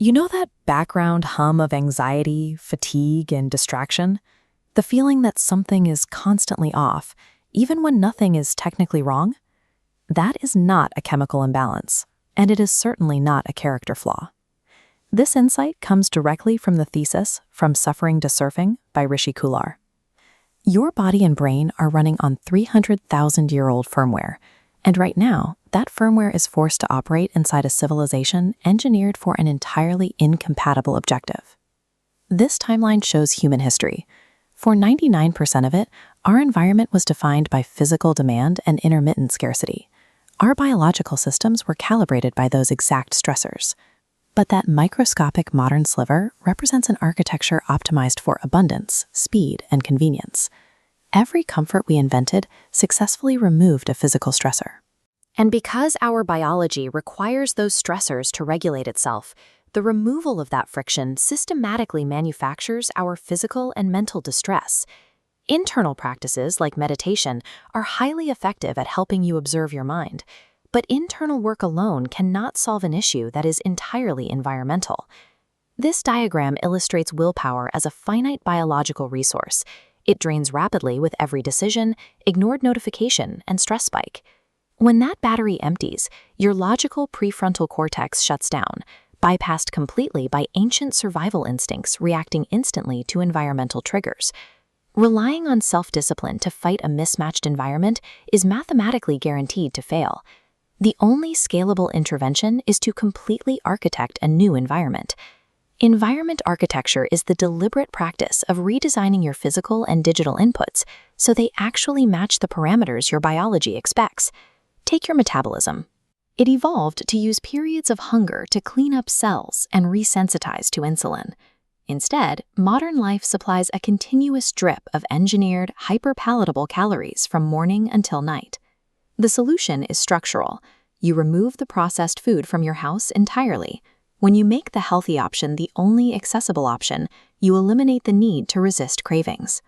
You know that background hum of anxiety, fatigue, and distraction? The feeling that something is constantly off, even when nothing is technically wrong? That is not a chemical imbalance, and it is certainly not a character flaw. This insight comes directly from the thesis From Suffering to Surfing by Rishi Kular. Your body and brain are running on 300,000-year-old firmware, and right now, that firmware is forced to operate inside a civilization engineered for an entirely incompatible objective. This timeline shows human history. For 99% of it, our environment was defined by physical demand and intermittent scarcity. Our biological systems were calibrated by those exact stressors. But that microscopic modern sliver represents an architecture optimized for abundance, speed, and convenience. Every comfort we invented successfully removed a physical stressor. And because our biology requires those stressors to regulate itself, the removal of that friction systematically manufactures our physical and mental distress. Internal practices like meditation are highly effective at helping you observe your mind, but internal work alone cannot solve an issue that is entirely environmental. This diagram illustrates willpower as a finite biological resource. It drains rapidly with every decision, ignored notification, and stress spike. When that battery empties, your logical prefrontal cortex shuts down, bypassed completely by ancient survival instincts reacting instantly to environmental triggers. Relying on self-discipline to fight a mismatched environment is mathematically guaranteed to fail. The only scalable intervention is to completely architect a new environment. Environment architecture is the deliberate practice of redesigning your physical and digital inputs so they actually match the parameters your biology expects. Take your metabolism. It evolved to use periods of hunger to clean up cells and resensitize to insulin. Instead, modern life supplies a continuous drip of engineered, hyperpalatable calories from morning until night. The solution is structural. You remove the processed food from your house entirely. When you make the healthy option the only accessible option, you eliminate the need to resist cravings.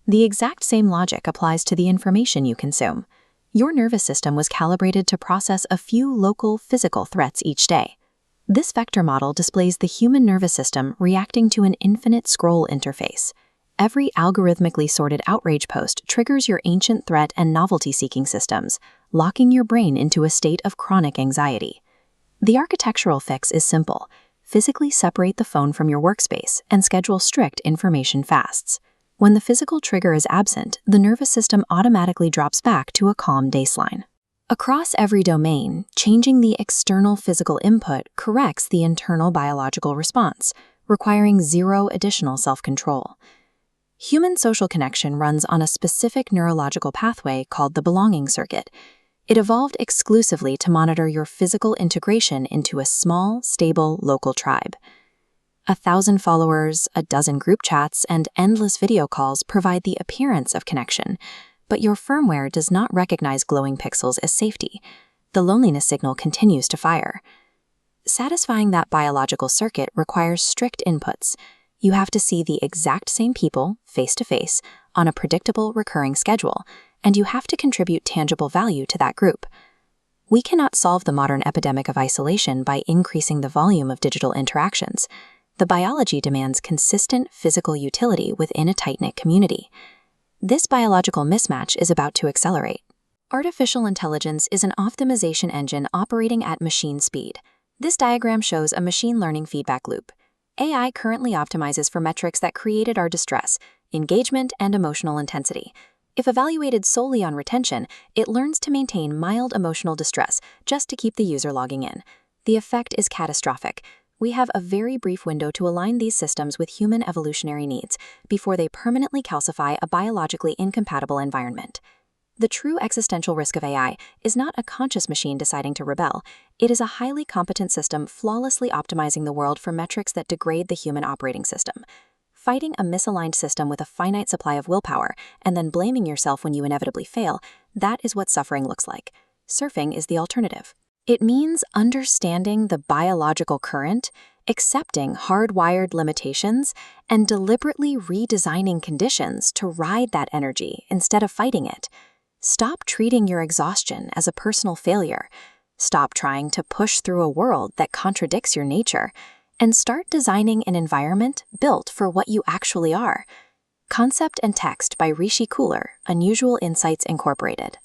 The exact same logic applies to the information you consume. Your nervous system was calibrated to process a few local physical threats each day. This vector model displays the human nervous system reacting to an infinite scroll interface. Every algorithmically sorted outrage post triggers your ancient threat and novelty-seeking systems, locking your brain into a state of chronic anxiety. The architectural fix is simple. Physically separate the phone from your workspace and schedule strict information fasts. When the physical trigger is absent, the nervous system automatically drops back to a calm baseline. Across every domain, changing the external physical input corrects the internal biological response, requiring zero additional self-control. Human social connection runs on a specific neurological pathway called the belonging circuit. It evolved exclusively to monitor your physical integration into a small, stable, local tribe. 1,000 followers, a dozen group chats, and endless video calls provide the appearance of connection, but your firmware does not recognize glowing pixels as safety. The loneliness signal continues to fire. Satisfying that biological circuit requires strict inputs. You have to see the exact same people, face-to-face, on a predictable, recurring schedule, and you have to contribute tangible value to that group. We cannot solve the modern epidemic of isolation by increasing the volume of digital interactions. The biology demands consistent physical utility within a tight-knit community. This biological mismatch is about to accelerate. Artificial intelligence is an optimization engine operating at machine speed. This diagram shows a machine learning feedback loop. AI currently optimizes for metrics that created our distress, engagement, and emotional intensity. If evaluated solely on retention, it learns to maintain mild emotional distress just to keep the user logging in. The effect is catastrophic. We have a very brief window to align these systems with human evolutionary needs before they permanently calcify a biologically incompatible environment. The true existential risk of AI is not a conscious machine deciding to rebel. It is a highly competent system flawlessly optimizing the world for metrics that degrade the human operating system. Fighting a misaligned system with a finite supply of willpower and then blaming yourself when you inevitably fail, that is what suffering looks like. Surfing is the alternative. It means understanding the biological current, accepting hardwired limitations, and deliberately redesigning conditions to ride that energy instead of fighting it. Stop treating your exhaustion as a personal failure. Stop trying to push through a world that contradicts your nature, and start designing an environment built for what you actually are. Concept and Text by Rishi Cooler, Unusual Insights Incorporated.